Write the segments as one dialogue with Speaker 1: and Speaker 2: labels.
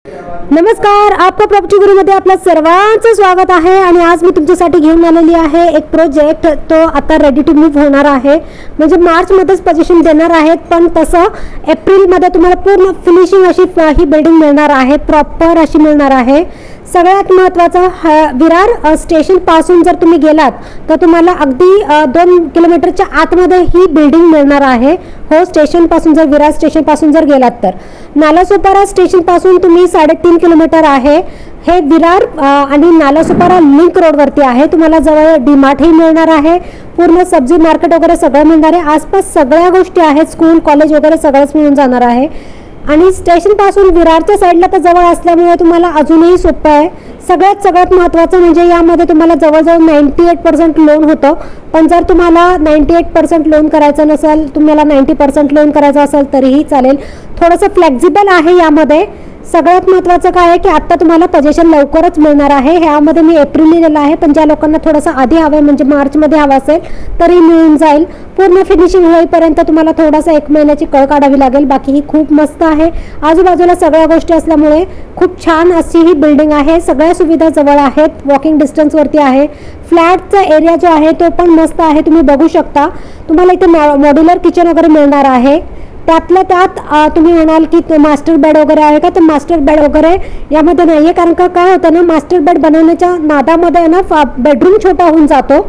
Speaker 1: नमस्कार, आपका प्रॉपर्टी गुरु मध्ये आपलं सर्वांचं स्वागत आहे। आणि आज मी तुमच्यासाठी घेऊन आलेली आहे एक प्रोजेक्ट। तो आता रेडी टू मूव्ह होणार आहे, म्हणजे मार्च मध्येच पोझिशन देणार आहेत, पण तसं एप्रिल मध्ये तुम्हाला पूर्ण फिनिशिंग अशी ही बिल्डिंग मिळणार आहे, प्रॉपर अशी मिळणार आहे। सगळ्यात महत्त्वाचं विरार स्टेशन पासून जर तुम्ही गेलात तर तुम्हाला अगदी 2 किलोमीटरच्या आतमध्ये ही बिल्डिंग मिळणार आहे। हो, स्टेशन पासून जर विरार स्टेशन पासून जर गेलात तर नालासोपारा स्टेशन पासून तुम्ही 3.5 किलोमीटर आहे। हे विरार आणि नालासोपारा लिंक रोड वरती आहे। तुम्हाला जवळ डीमार्ट ही मिळणार आहे, पूर्ण सब्जी मार्केट वगैरे सगळं मिळणार आहे। आसपास सगळ्या गोष्टी आहेत, स्कूल कॉलेज वगैरे सगळंच मिळून जाणार आहे। आणि स्टेशन पासून विरारच्या साईडला तर जवळ असल्यामुळे तुम्हाला अजूनही सोपं आहे। सगळ्यात महत्त्वाचं म्हणजे यामध्ये तुम्हाला जवळजवळ 98% लोन होतं, पण जर तुम्हाला 98% लोन करायचं नसेल, तुम्हाला 90% लोन करायचं असेल तरीही चालेल। थोडंसं फ्लेक्झिबल आहे यामध्ये। सगळ्यात महत्त्वाचं काय आहे की आता तुम्हाला पोझिशन लवकरच मिळणार आहे। ह्यामध्ये मी एप्रिल लिहिलेलं आहे, पण ज्या लोकांना थोडंसं आधी हवं म्हणजे मार्चमध्ये हवं असेल तरी मिळून जाईल। पूर्ण फिनिशिंग होईपर्यंत तुम्हाला थोडासा 1 महिन्याची कळ काढावी लागेल, बाकी ही खूप मस्त आहे। आजूबाजूला सगळ्या गोष्टी असल्यामुळे खूप छान अशी ही बिल्डिंग आहे। सगळ्या सुविधा जवळ आहेत, वॉकिंग डिस्टन्सवरती आहे। फ्लॅटचा एरिया जो आहे तो पण मस्त आहे, तुम्ही बघू शकता। तुम्हाला इथे मॉड्युलर किचन वगैरे मिळणार आहे। त्यातल्या त्यात तुम्ही म्हणाल की मास्टर बेड वगैरे आहे का, तर मास्टर बेड वगैरे यामध्ये नाही आहे, कारण का काय होतं ना, मास्टर बेड बनवण्याच्या नादामध्ये ना बेडरूम छोटा होऊन जातो।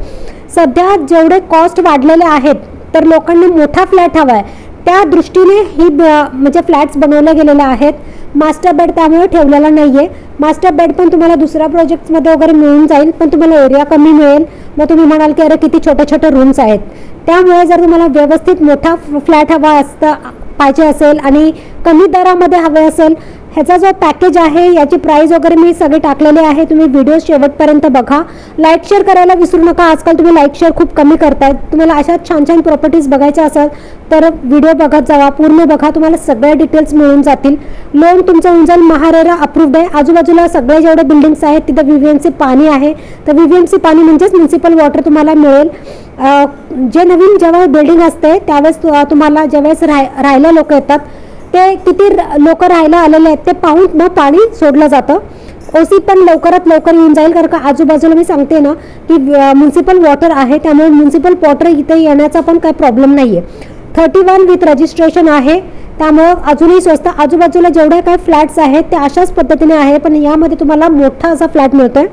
Speaker 1: सध्या जेवढे कॉस्ट वाढलेले आहेत तर लोकांना मोठा फ्लॅट हवा आहे, त्या दृष्टीने ही म्हणजे फ्लॅट्स बनवले गेलेले आहेत। मास्टर बेड त्यामुळे ठेवलेला नाही आहे। मास्टर बेड पण तुम्हाला दुसऱ्या प्रोजेक्ट्समध्ये वगैरे मिळून जाईल, पण तुम्हाला एरिया कमी मिळेल। मग तुम्ही म्हणाल की अरे किती छोटे रूम्स आहेत, त्यामुळे जर तुम्हाला व्यवस्थित मोठा फ्लॅट हवा पाहिजे असेल आणि कमी दरामध्ये हवे असेल, ह्याचा जो पॅकेज आहे याची प्राइस वगैरे मी सगळे टाकलेले आहे, तुम्ही व्हिडिओ शेवटपर्यंत बघा। लाईक शेअर करायला विसरू नका, आजकाल तुम्ही लाईक शेअर खूप कमी करतायत। तुम्हाला अशा छान प्रॉपर्टीज बघायच्या असेल तर व्हिडिओ बघत जावा, पूर्ण बघा, तुम्हाला सगळ्या डिटेल्स मिळून जातील। लोन तुमचं होऊन जाईल, महारेरा अप्रूव्ड आहे। आजूबाजूला सगळे जेवढे बिल्डिंग्स आहेत तिथं VVMC पाणी आहे, तर VVMC पाणी म्हणजेच म्युन्सिपल वॉटर तुम्हाला मिळेल। जे नवीन जेव्हा बिल्डिंग असते त्यावेळेस तुम्हाला ज्यावेळेस राहायला लोक येतात, ते किती लोक राहायला आलेले आहेत ते पाहून मग पाणी सोडलं जातं। OC पण लवकरात लवकर येऊन जाईल, कारण का आजूबाजूला मी सांगते ना की म्युन्सिपल वॉटर आहे, त्यामुळे म्युन्सिपल वॉटर इथे येण्याचा पण काही प्रॉब्लेम नाही आहे। 31 विथ रजिस्ट्रेशन आहे, त्यामुळे अजूनही स्वस्त। आजूबाजूला जेवढे काही फ्लॅट्स आहेत ते अशाच पद्धतीने आहे, पण यामध्ये तुम्हाला मोठा असा फ्लॅट मिळतोय।